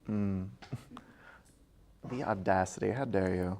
Mm. The audacity, how dare you?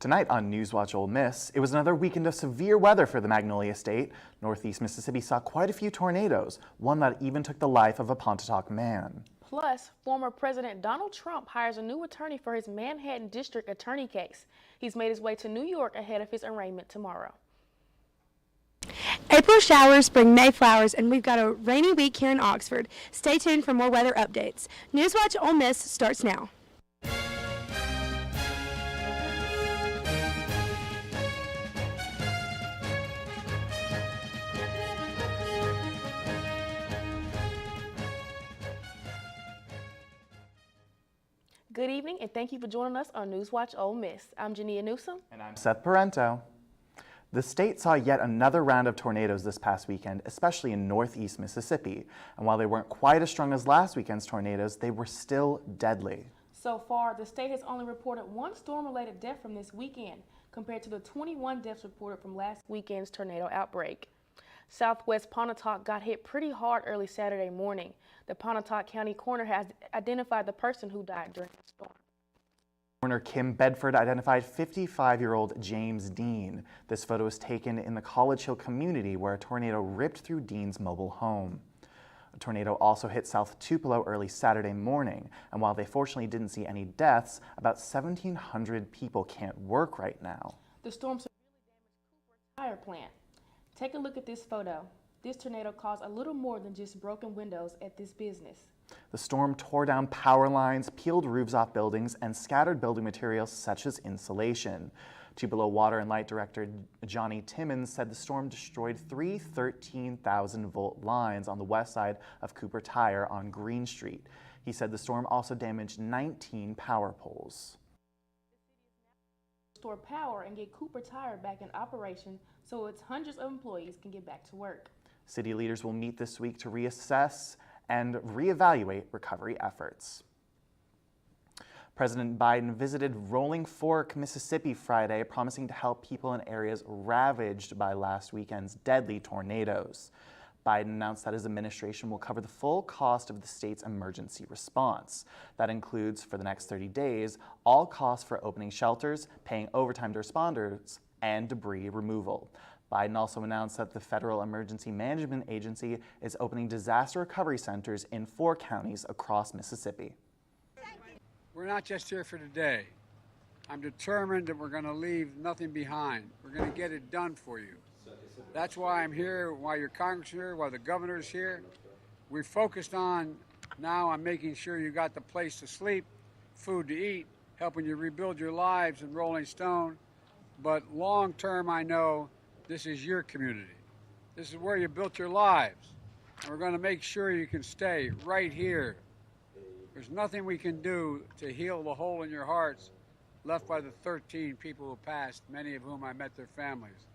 Tonight on NewsWatch Ole Miss, it was another weekend of severe weather for the Magnolia State. Northeast Mississippi saw quite a few tornadoes, one that even took the life of a Pontotoc man. Plus, former President Donald Trump hires a new attorney for his Manhattan District Attorney case. He's made his way to New York ahead of his arraignment tomorrow. April showers bring May flowers, and we've got a rainy week here in Oxford. Stay tuned for more weather updates. NewsWatch Ole Miss starts now. Good evening, and thank you for joining us on NewsWatch Ole Miss. I'm Jania Newsom. And I'm Seth Parento. The state saw yet another round of tornadoes this past weekend, especially in northeast Mississippi. And while they weren't quite as strong as last weekend's tornadoes, they were still deadly. So far, the state has only reported one storm-related death from this weekend, compared to the 21 deaths reported from last weekend's tornado outbreak. Southwest Pontotoc got hit pretty hard early Saturday morning. The Pontotoc County coroner has identified the person who died during the storm. Coroner Kim Bedford identified 55-year-old James Dean. This photo was taken in the College Hill community where a tornado ripped through Dean's mobile home. A tornado also hit South Tupelo early Saturday morning, and while they fortunately didn't see any deaths, about 1,700 people can't work right now. The storm severely damaged Cooper's tire plant. Take a look at this photo. This tornado caused a little more than just broken windows at this business. The storm tore down power lines, peeled roofs off buildings, and scattered building materials such as insulation. Tupelo Water and Light Director Johnny Timmons said the storm destroyed three 13,000-volt lines on the west side of Cooper Tire on Green Street. He said the storm also damaged 19 power poles. Restore power and get Cooper Tire back in operation so its hundreds of employees can get back to work. City leaders will meet this week to reassess and reevaluate recovery efforts. President Biden visited Rolling Fork, Mississippi Friday, promising to help people in areas ravaged by last weekend's deadly tornadoes. Biden announced that his administration will cover the full cost of the state's emergency response. That includes, for the next 30 days, all costs for opening shelters, paying overtime to responders, and debris removal. Biden also announced that the Federal Emergency Management Agency is opening disaster recovery centers in 4 counties across Mississippi. We're not just here for today. I'm determined that we're going to leave nothing behind. We're going to get it done for you. That's why I'm here, why your Congress is here, why the governor's here. We're focused on making sure you got the place to sleep, food to eat, helping you rebuild your lives in Rolling Stone. But long term, I know this is your community. This is where you built your lives. And we're going to make sure you can stay right here. There's nothing we can do to heal the hole in your hearts left by the 13 people who passed, many of whom I met their families.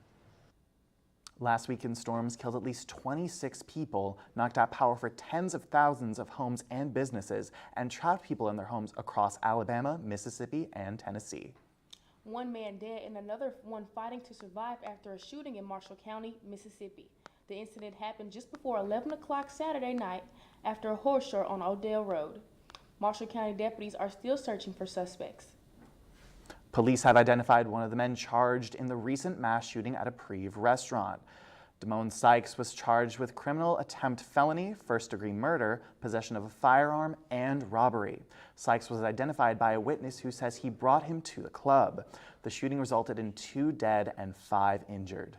Last weekend's storms killed at least 26 people, knocked out power for tens of thousands of homes and businesses, and trapped people in their homes across Alabama, Mississippi, and Tennessee. One man dead and another one fighting to survive after a shooting in Marshall County, Mississippi. The incident happened just before 11 o'clock Saturday night after a horse show on Odell Road. Marshall County deputies are still searching for suspects. Police have identified one of the men charged in the recent mass shooting at a Preve restaurant. Damone Sykes was charged with criminal attempt felony, first-degree murder, possession of a firearm, and robbery. Sykes was identified by a witness who says he brought him to the club. The shooting resulted in 2 dead and 5 injured.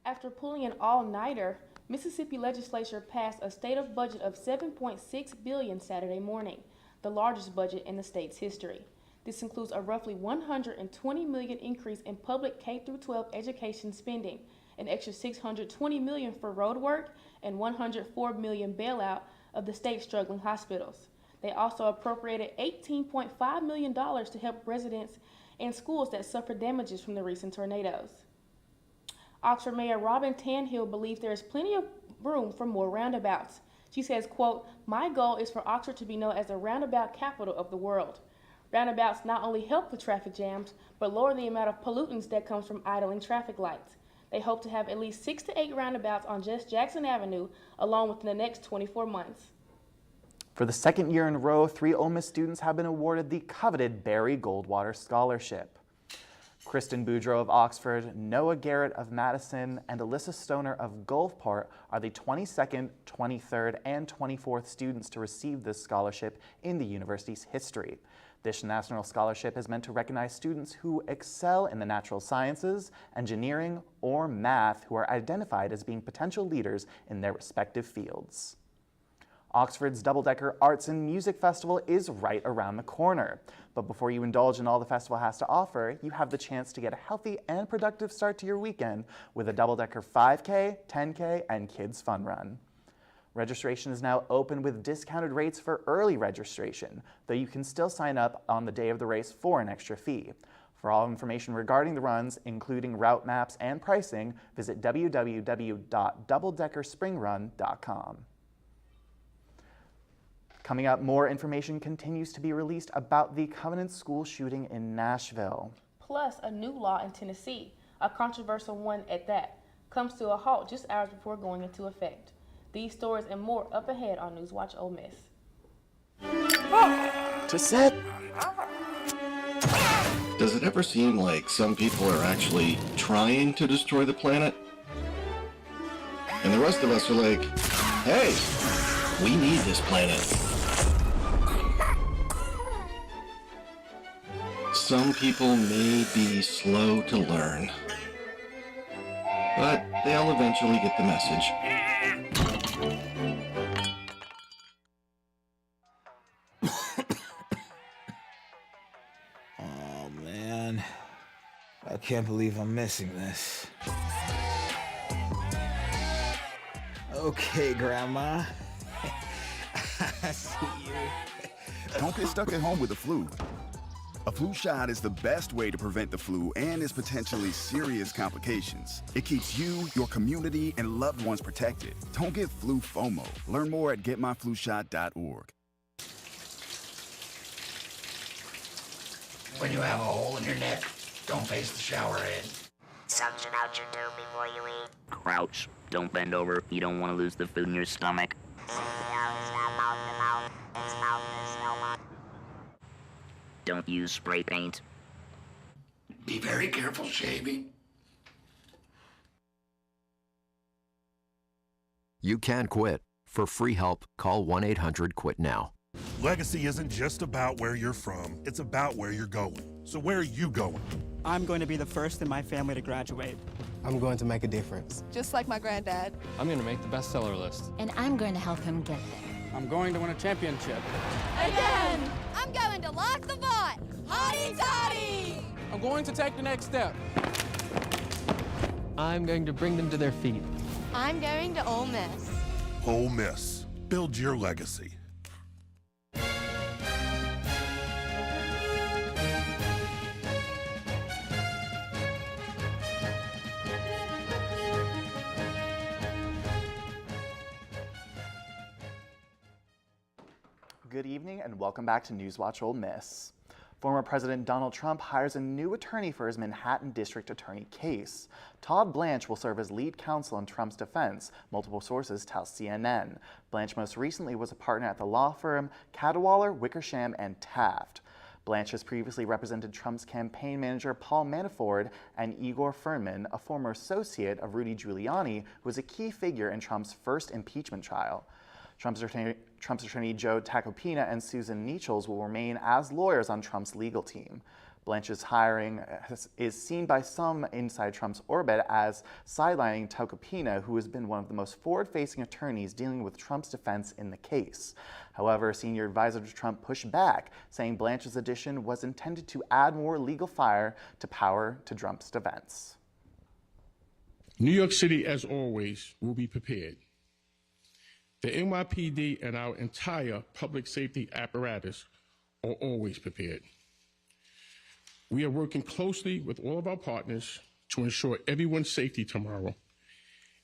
After pulling an all-nighter, Mississippi legislature passed a state budget of $7.6 billion Saturday morning, the largest budget in the state's history. This includes a roughly $120 million increase in public K-12 education spending, an extra $620 million for road work, and $104 million bailout of the state's struggling hospitals. They also appropriated $18.5 million to help residents and schools that suffered damages from the recent tornadoes. Oxford Mayor Robin Tanhill believes there is plenty of room for more roundabouts. She says, quote, "My goal is for Oxford to be known as the roundabout capital of the world. Roundabouts not only help with traffic jams, but lower the amount of pollutants that comes from idling traffic lights. They hope to have at least 6 to 8 roundabouts on just Jackson Avenue along within the next 24 months. For the second year in a row, 3 Ole Miss students have been awarded the coveted Barry Goldwater Scholarship. Kristen Boudreau of Oxford, Noah Garrett of Madison, and Alyssa Stoner of Gulfport are the 22nd, 23rd, and 24th students to receive this scholarship in the university's history. This national scholarship is meant to recognize students who excel in the natural sciences, engineering, or math who are identified as being potential leaders in their respective fields. Oxford's double-decker Arts and Music Festival is right around the corner. But before you indulge in all the festival has to offer, you have the chance to get a healthy and productive start to your weekend with a double-decker 5K, 10K, and Kids Fun Run. Registration is now open with discounted rates for early registration, though you can still sign up on the day of the race for an extra fee. For all information regarding the runs, including route maps and pricing, visit www.doubledeckerspringrun.com. Coming up, more information continues to be released about the Covenant School shooting in Nashville. Plus, a new law in Tennessee, a controversial one at that, comes to a halt just hours before going into effect. These stories and more up ahead on NewsWatch Ole Miss. To set. Does it ever seem like some people are actually trying to destroy the planet? And the rest of us are like, hey, we need this planet. Some people may be slow to learn, but they'll eventually get the message. Oh man, I can't believe I'm missing this. Okay, Grandma. I see you. Don't get stuck at home with the flu. A flu shot is the best way to prevent the flu and its potentially serious complications. It keeps you, your community, and loved ones protected. Don't get flu FOMO. Learn more at getmyflushot.org. When you have a hole in your neck, don't face the shower head. Suction out your tube before you eat. Crouch. Don't bend over. You don't want to lose the food in your stomach. Don't use spray paint. Be very careful shaving. You can quit. For free help, call 1-800-QUIT-NOW. Legacy isn't just about where you're from, it's about where you're going. So where are you going? I'm going to be the first in my family to graduate. I'm going to make a difference. Just like my granddad. I'm going to make the bestseller list. And I'm going to help him get there. I'm going to win a championship. Again! I'm going to lock the vault! Hotty toddy! I'm going to take the next step. I'm going to bring them to their feet. I'm going to Ole Miss. Ole Miss. Build your legacy. Good evening and welcome back to NewsWatch Ole Miss. Former President Donald Trump hires a new attorney for his Manhattan District Attorney case. Todd Blanche will serve as lead counsel in Trump's defense, multiple sources tell CNN. Blanche most recently was a partner at the law firm Cadwalader, Wickersham, and Taft. Blanche has previously represented Trump's campaign manager Paul Manafort and Igor Furman, a former associate of Rudy Giuliani, who was a key figure in Trump's first impeachment trial. Trump's attorney Joe Tacopina and Susan Nichols will remain as lawyers on Trump's legal team. Blanche's hiring is seen by some inside Trump's orbit as sidelining Tacopina, who has been one of the most forward-facing attorneys dealing with Trump's defense in the case. However, a senior advisor to Trump pushed back, saying Blanche's addition was intended to add more legal fire to power to Trump's defense. New York City, as always, will be prepared. The NYPD and our entire public safety apparatus are always prepared. We are working closely with all of our partners to ensure everyone's safety tomorrow,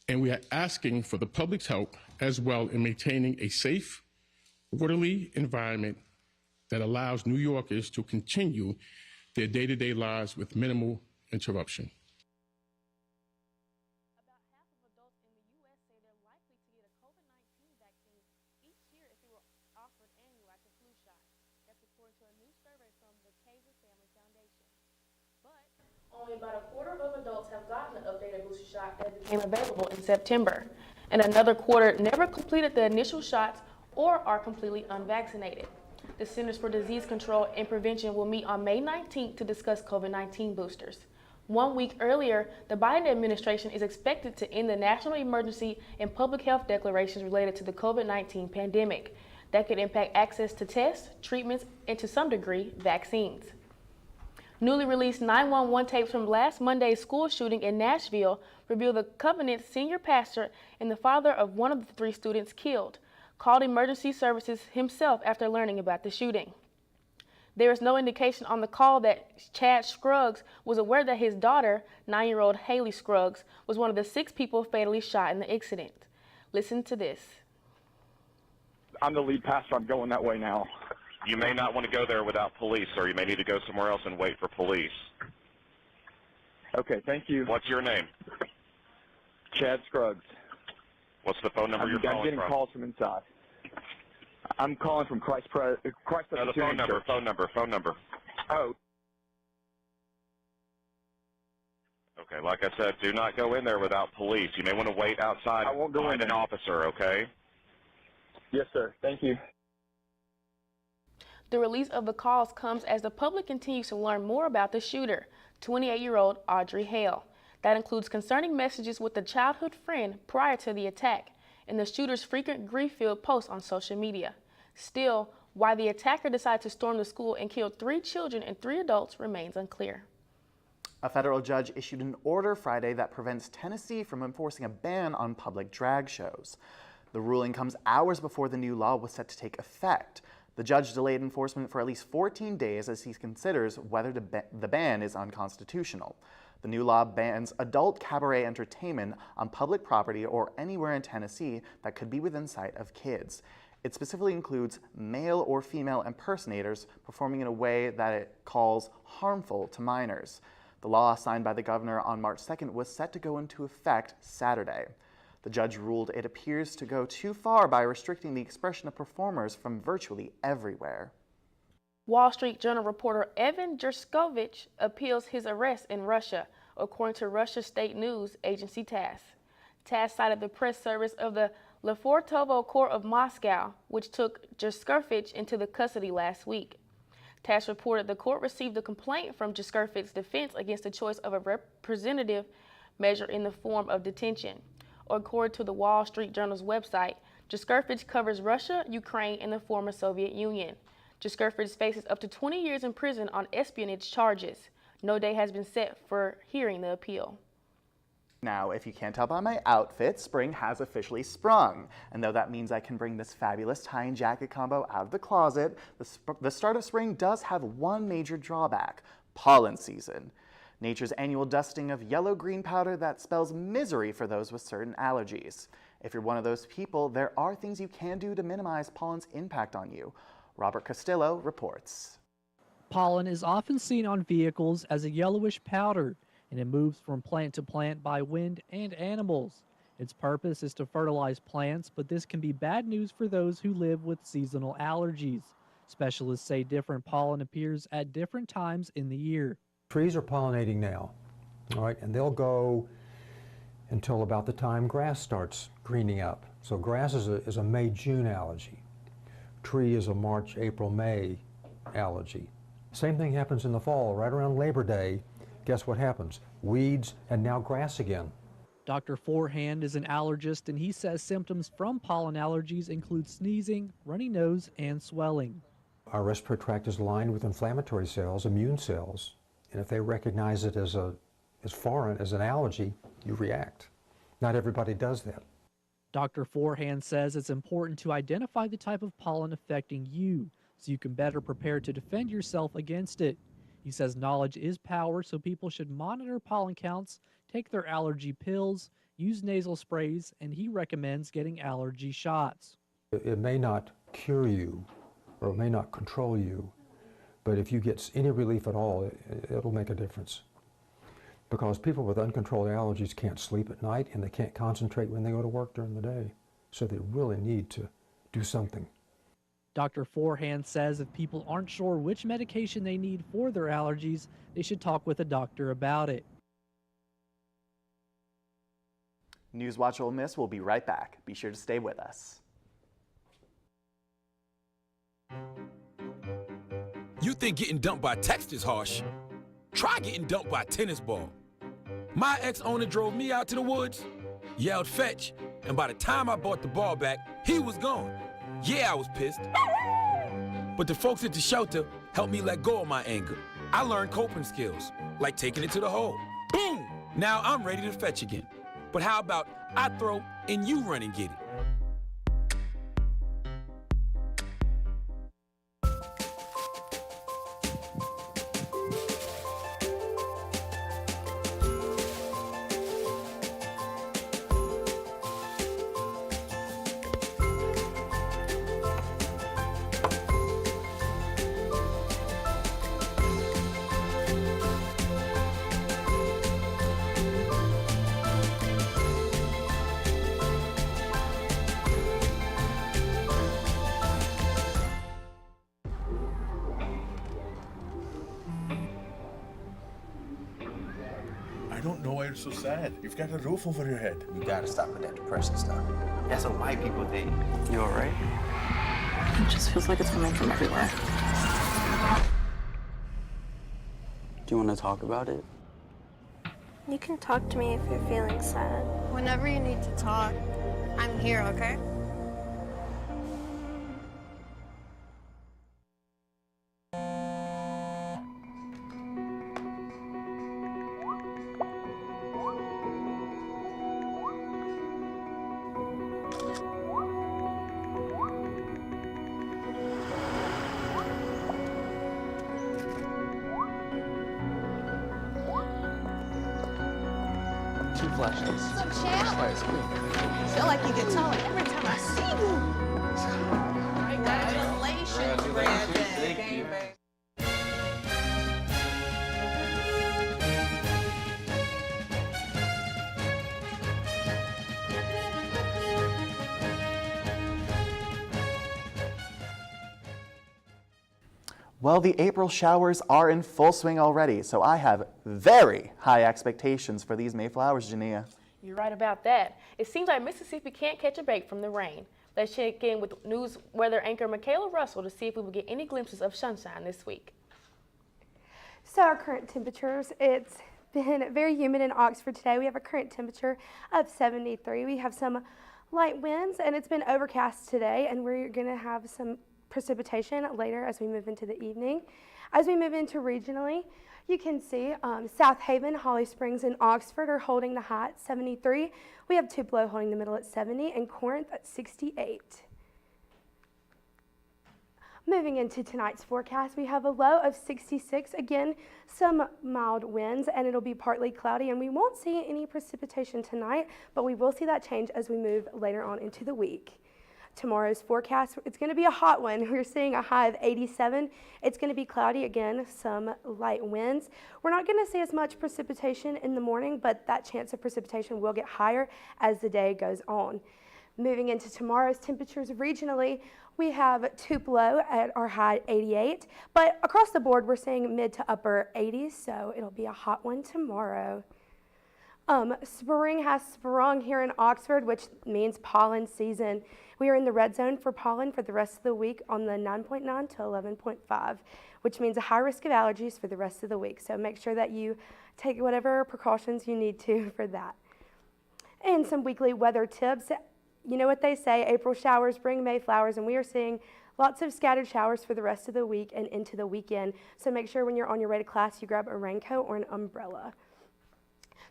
and we are asking for the public's help as well in maintaining a safe, orderly environment that allows New Yorkers to continue their day-to-day lives with minimal interruption. Only about a quarter of adults have gotten the updated booster shot that became available in September, and another quarter never completed the initial shots or are completely unvaccinated. The Centers for Disease Control and Prevention will meet on May 19th to discuss COVID-19 boosters. 1 week earlier, the Biden administration is expected to end the national emergency and public health declarations related to the COVID-19 pandemic that could impact access to tests, treatments, and to some degree, vaccines. Newly released 911 tapes from last Monday's school shooting in Nashville reveal the Covenant's senior pastor and the father of one of the 3 students killed called emergency services himself after learning about the shooting. There is no indication on the call that Chad Scruggs was aware that his daughter, 9-year-old Haley Scruggs, was one of the 6 people fatally shot in the incident. Listen to this. I'm the lead pastor. I'm going that way now. You may not want to go there without police, or you may need to go somewhere else and wait for police. Okay, thank you. What's your name? Chad Scruggs. What's the phone number you're calling from? I'm getting calls from inside. I'm calling from Christ No, the Presbyterian Church. phone number. Oh. Okay, like I said, do not go in there without police. You may want to wait outside I won't go behind in an there. officer, okay? Yes, sir. Thank you. The release of the calls comes as the public continues to learn more about the shooter, 28-year-old Audrey Hale. That includes concerning messages with a childhood friend prior to the attack and the shooter's frequent grief-filled posts on social media. Still, why the attacker decided to storm the school and kill 3 children and 3 adults remains unclear. A federal judge issued an order Friday that prevents Tennessee from enforcing a ban on public drag shows. The ruling comes hours before the new law was set to take effect. The judge delayed enforcement for at least 14 days as he considers whether the ban is unconstitutional. The new law bans adult cabaret entertainment on public property or anywhere in Tennessee that could be within sight of kids. It specifically includes male or female impersonators performing in a way that it calls harmful to minors. The law signed by the governor on March 2nd was set to go into effect Saturday. The judge ruled it appears to go too far by restricting the expression of performers from virtually everywhere. Wall Street Journal reporter Evan Gerskovich appeals his arrest in Russia, according to Russia's state news agency TASS. TASS cited the press service of the Lefortovo Court of Moscow, which took Gerskovich into the custody last week. TASS reported the court received a complaint from Gerskovich's defense against the choice of a representative measure in the form of detention. According to the Wall Street Journal's website, Gerskovich covers Russia, Ukraine, and the former Soviet Union. Gerskovich faces up to 20 years in prison on espionage charges. No date has been set for hearing the appeal. Now, if you can't tell by my outfit, spring has officially sprung. And though that means I can bring this fabulous tie and jacket combo out of the closet, the start of spring does have one major drawback: pollen season. Nature's annual dusting of yellow-green powder that spells misery for those with certain allergies. If you're one of those people, there are things you can do to minimize pollen's impact on you. Robert Castillo reports. Pollen is often seen on vehicles as a yellowish powder, and it moves from plant to plant by wind and animals. Its purpose is to fertilize plants, but this can be bad news for those who live with seasonal allergies. Specialists say different pollen appears at different times in the year. Trees are pollinating now, all right, and they'll go until about the time grass starts greening up. So grass is a May-June allergy. Tree is a March, April, May allergy. Same thing happens in the fall. Right around Labor Day, guess what happens? Weeds and now grass again. Dr. Forehand is an allergist, and he says symptoms from pollen allergies include sneezing, runny nose, and swelling. Our respiratory tract is lined with inflammatory cells, immune cells, and if they recognize it as foreign, as an allergy, you react. Not everybody does that. Dr. Forehand says it's important to identify the type of pollen affecting you so you can better prepare to defend yourself against it. He says knowledge is power, so people should monitor pollen counts, take their allergy pills, use nasal sprays, and he recommends getting allergy shots. It may not cure you, or it may not control you, but if you get any relief at all, it'll make a difference. Because people with uncontrolled allergies can't sleep at night and they can't concentrate when they go to work during the day. So they really need to do something. Dr. Forehand says if people aren't sure which medication they need for their allergies, they should talk with a doctor about it. NewsWatch Ole Miss will be right back. Be sure to stay with us. You think getting dumped by text is harsh? Try getting dumped by a tennis ball. My ex-owner drove me out to the woods, yelled fetch, and by the time I bought the ball back, he was gone. Yeah, I was pissed. But the folks at the shelter helped me let go of my anger. I learned coping skills, like taking it to the hole. Boom! Now I'm ready to fetch again. But how about I throw and you run and get it? I don't know why you're so sad. You've got a roof over your head. You gotta stop with that depressing stuff. That's what white people think. You alright? It just feels like it's coming from everywhere. Do you want to talk about it? You can talk to me if you're feeling sad. Whenever you need to talk, I'm here, okay? Two flashlights. What's up, champ? Feel like you get taller every time I see you. Well, the April showers are in full swing already, so I have very high expectations for these May flowers, Jania. You're right about that. It seems like Mississippi can't catch a break from the rain. Let's check in with news weather anchor Michaela Russell to see if we will get any glimpses of sunshine this week. So our current temperatures, it's been very humid in Oxford today. We have a current temperature of 73. We have some light winds and it's been overcast today, and we're going to have some precipitation later as we move into the evening. As we move into regionally, you can see South Haven, Holly Springs, and Oxford are holding the high at 73. We have Tupelo holding the middle at 70 and Corinth at 68. Moving into tonight's forecast, we have a low of 66. Again, some mild winds, and it'll be partly cloudy, and we won't see any precipitation tonight, but we will see that change as we move later on into the week. Tomorrow's forecast, it's going to be a hot one. We're seeing a high of 87. It's going to be cloudy again, some light winds. We're not going to see as much precipitation in the morning, but that chance of precipitation will get higher as the day goes on. Moving into tomorrow's temperatures regionally, we have Tupelo at our high at 88, but across the board we're seeing mid to upper 80s, so it'll be a hot one tomorrow. Spring has sprung here in Oxford, which means pollen season. We are in the red zone for pollen for the rest of the week on the 9.9 to 11.5, which means a high risk of allergies for the rest of the week. So make sure that you take whatever precautions you need to for that. And some weekly weather tips. You know what they say, April showers bring May flowers, and we are seeing lots of scattered showers for the rest of the week and into the weekend. So make sure when you're on your way to class, you grab a raincoat or an umbrella.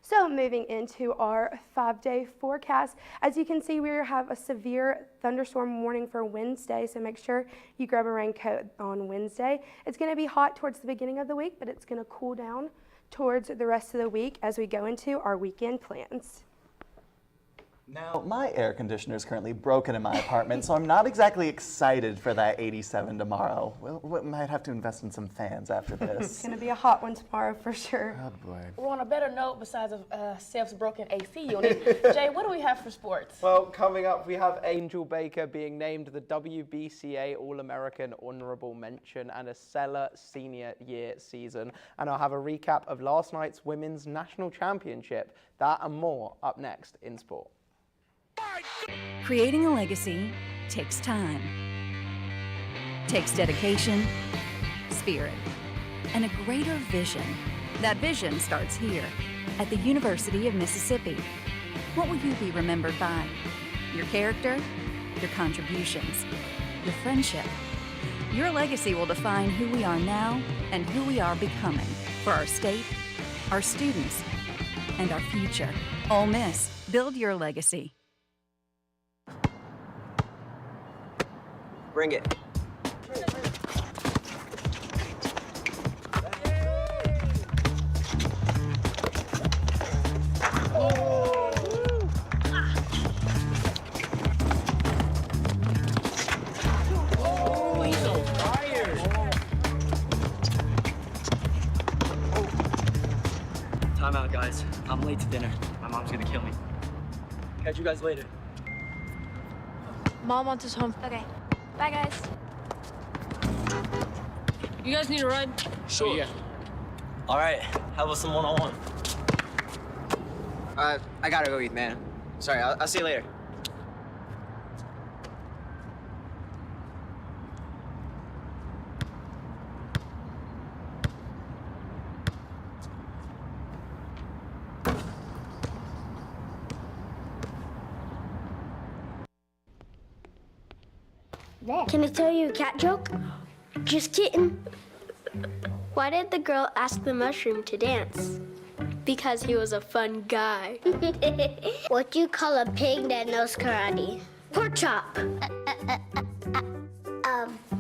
So moving into our 5-day forecast, as you can see, we have a severe thunderstorm warning for Wednesday, so make sure you grab a raincoat on Wednesday. It's going to be hot towards the beginning of the week, but it's going to cool down towards the rest of the week as we go into our weekend plans. Now, my air conditioner is currently broken in my apartment, so I'm not exactly excited for that 87 tomorrow. We might have to invest in some fans after this. It's going to be a hot one tomorrow for sure. Oh boy. Well, on a better note, besides Steph's broken AC unit, Jay, what do we have for sports? Well, coming up, we have Angel Baker being named the WBCA All-American Honorable Mention and a stellar senior year season. And I'll have a recap of last night's Women's National Championship. That and more up next in sport. Creating a legacy takes time, takes dedication, spirit, and a greater vision. That vision starts here at the University of Mississippi. What will you be remembered by? Your character, your contributions, your friendship. Your legacy will define who we are now and who we are becoming for our state, our students, and our future. Ole Miss, build your legacy. Bring it. Time out, guys. I'm late to dinner. My mom's gonna kill me. Catch you guys later. Mom wants us home. Okay. Bye, guys. You guys need a ride? Sure. Yeah. All right. How about some one-on-one? I gotta go eat, man. Sorry, I'll see you later. Can I tell you a cat joke? Just kidding. Why did the girl ask the mushroom to dance? Because he was a fun guy. What do you call a pig that knows karate? Pork chop.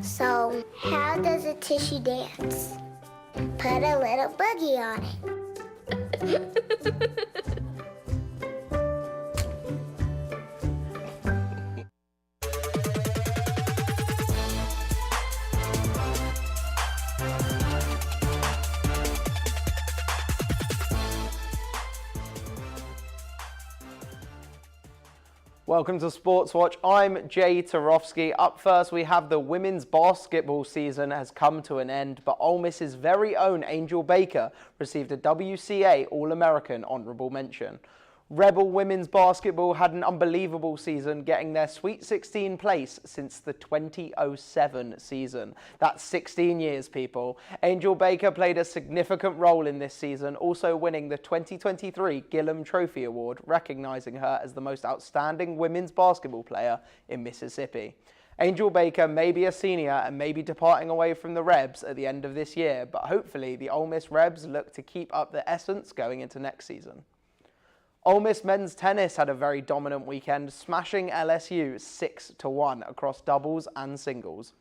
So how does a tissue dance? Put a little boogie on it. Welcome to Sports Watch. I'm Jay Tarofsky. Up first, we have the women's basketball season has come to an end, but Ole Miss's very own Angel Baker received a WCA All-American honorable mention. Rebel women's basketball had an unbelievable season, getting their Sweet 16 place since the 2007 season. That's 16 years, people. Angel Baker played a significant role in this season, also winning the 2023 Gillum Trophy Award, recognizing her as the most outstanding women's basketball player in Mississippi. Angel Baker may be a senior and may be departing away from the Rebs at the end of this year, but hopefully the Ole Miss Rebs look to keep up the essence going into next season. Ole Miss men's tennis had a very dominant weekend, smashing LSU 6-1 across doubles and singles.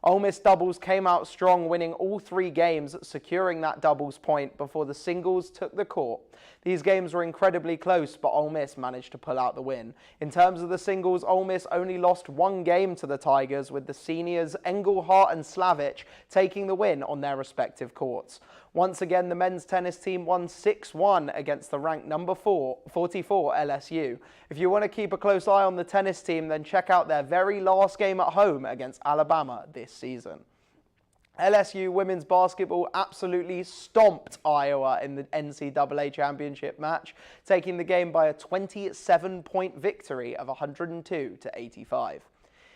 Ole Miss doubles came out strong, winning all 3 games, securing that doubles point before the singles took the court. These games were incredibly close, but Ole Miss managed to pull out the win. In terms of the singles, Ole Miss only lost 1 game to the Tigers, with the seniors Engelhardt and Slavic taking the win on their respective courts. Once again, the men's tennis team won 6-1 against the ranked number 44 LSU. If you want to keep a close eye on the tennis team, then check out their very last game at home against Alabama this season. LSU women's basketball absolutely stomped Iowa in the NCAA championship match, taking the game by a 27-point victory of 102-85.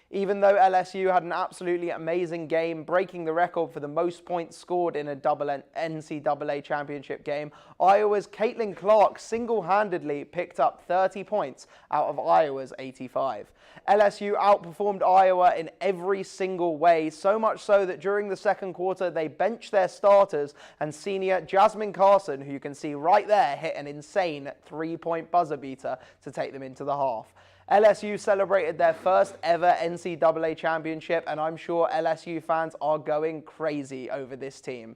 Even though LSU had an absolutely amazing game, breaking the record for the most points scored in a double NCAA championship game, Iowa's Caitlin Clark single-handedly picked up 30 points out of Iowa's 85. LSU outperformed Iowa in every single way, so much so that during the second quarter they benched their starters, and senior Jasmine Carson, who you can see right there, hit an insane 3-point buzzer beater to take them into the half. LSU celebrated their first ever NCAA championship, and I'm sure LSU fans are going crazy over this team.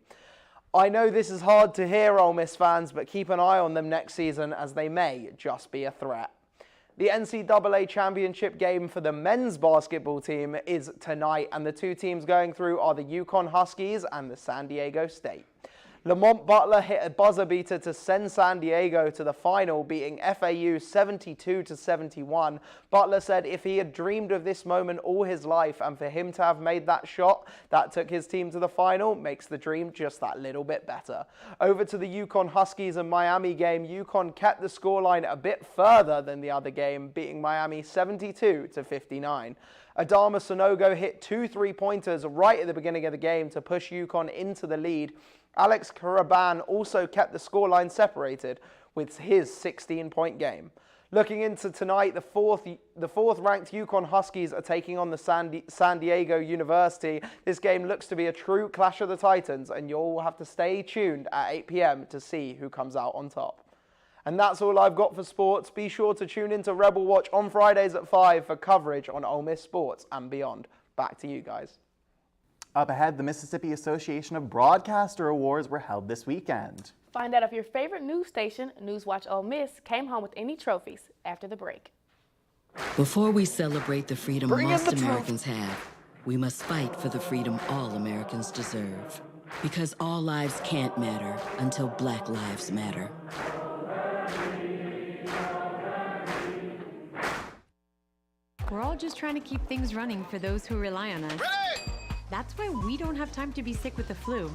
I know this is hard to hear, Ole Miss fans, but keep an eye on them next season, as they may just be a threat. The NCAA championship game for the men's basketball team is tonight, and the 2 teams going through are the UConn Huskies and the San Diego State. Lamont Butler hit a buzzer beater to send San Diego to the final, beating FAU 72-71. Butler said if he had dreamed of this moment all his life, and for him to have made that shot that took his team to the final makes the dream just that little bit better. Over to the UConn Huskies and Miami game, UConn kept the scoreline a bit further than the other game, beating Miami 72-59. Adama Sanogo hit 2 3-pointers right at the beginning of the game to push UConn into the lead. Alex Karaban also kept the scoreline separated with his 16-point game. Looking into tonight, the fourth-ranked UConn Huskies are taking on the San Diego University. This game looks to be a true clash of the Titans, and you'll have to stay tuned at 8 p.m. to see who comes out on top. And that's all I've got for sports. Be sure to tune into Rebel Watch on Fridays at 5 for coverage on Ole Miss sports and beyond. Back to you guys. Up ahead, the Mississippi Association of Broadcaster Awards were held this weekend. Find out if your favorite news station, NewsWatch Ole Miss, came home with any trophies after the break. Before we celebrate the freedom most Americans have, we must fight for the freedom all Americans deserve. Because all lives can't matter until Black lives matter. We're all just trying to keep things running for those who rely on us. Ready! That's why we don't have time to be sick with the flu.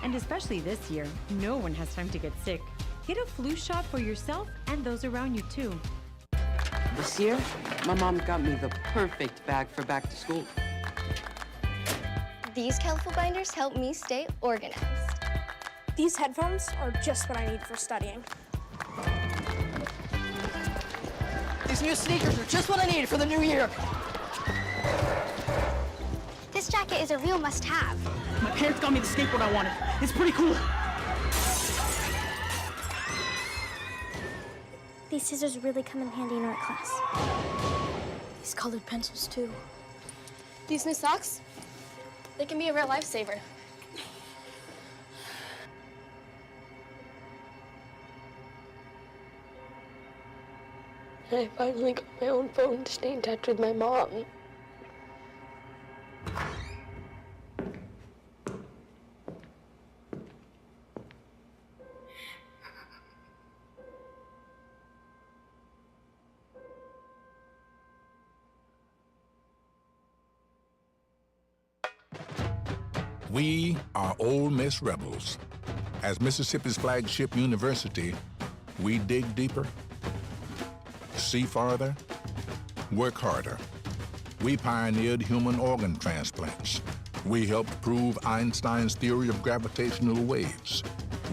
And especially this year, no one has time to get sick. Get a flu shot for yourself and those around you too. This year, my mom got me the perfect bag for back to school. These colorful binders help me stay organized. These headphones are just what I need for studying. These new sneakers are just what I need for the new year. This jacket is a real must-have. My parents got me the skateboard I wanted. It's pretty cool. These scissors really come in handy in art class. These colored pencils, too. These new socks, they can be a real lifesaver. I finally got my own phone to stay in touch with my mom. We are Ole Miss Rebels. As Mississippi's flagship university, we dig deeper, see farther, work harder. We pioneered human organ transplants. We helped prove Einstein's theory of gravitational waves.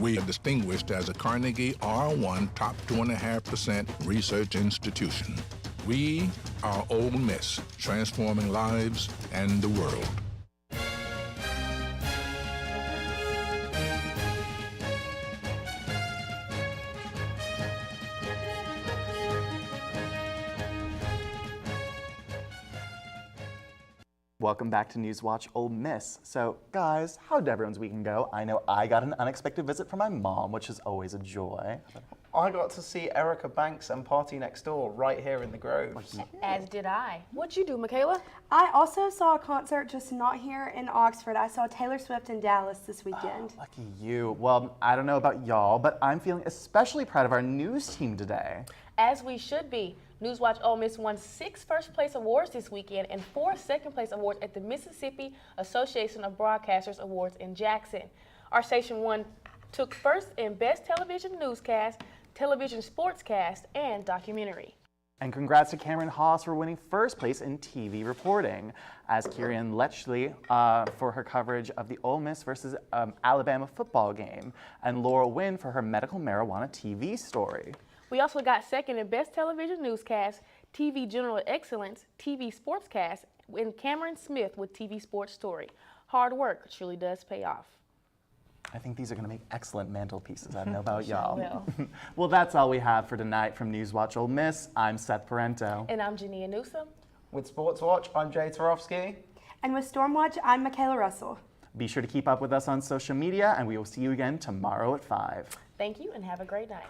We are distinguished as a Carnegie R1 top 2.5% research institution. We are Ole Miss, transforming lives and the world. Welcome back to NewsWatch Ole Miss. So, guys, how did everyone's weekend go? I know I got an unexpected visit from my mom, which is always a joy. I got to see Erica Banks and Party Next Door right here in the Groves. As did I. What'd you do, Michaela? I also saw a concert, just not here in Oxford. I saw Taylor Swift in Dallas this weekend. Lucky you. Well, I don't know about y'all, but I'm feeling especially proud of our news team today. As we should be. NewsWatch Ole Miss won 6 first-place awards this weekend and 4 second-place awards at the Mississippi Association of Broadcasters Awards in Jackson. Our station took first in Best Television Newscast, Television Sportscast, and Documentary. And congrats to Cameron Haas for winning first place in TV reporting, as Kieran Letchley for her coverage of the Ole Miss versus Alabama football game, and Laura Wynn for her medical marijuana TV story. We also got second in Best Television Newscast, TV General Excellence, TV Sportscast, and Cameron Smith with TV Sports Story. Hard work truly does pay off. I think these are going to make excellent mantelpieces. I don't know about y'all. Will. Well, that's all we have for tonight from NewsWatch Ole Miss. I'm Seth Parento. And I'm Jania Newsom. With Sports Watch, I'm Jay Tarofsky. And with Stormwatch, I'm Michaela Russell. Be sure to keep up with us on social media, and we will see you again tomorrow at 5. Thank you, and have a great night.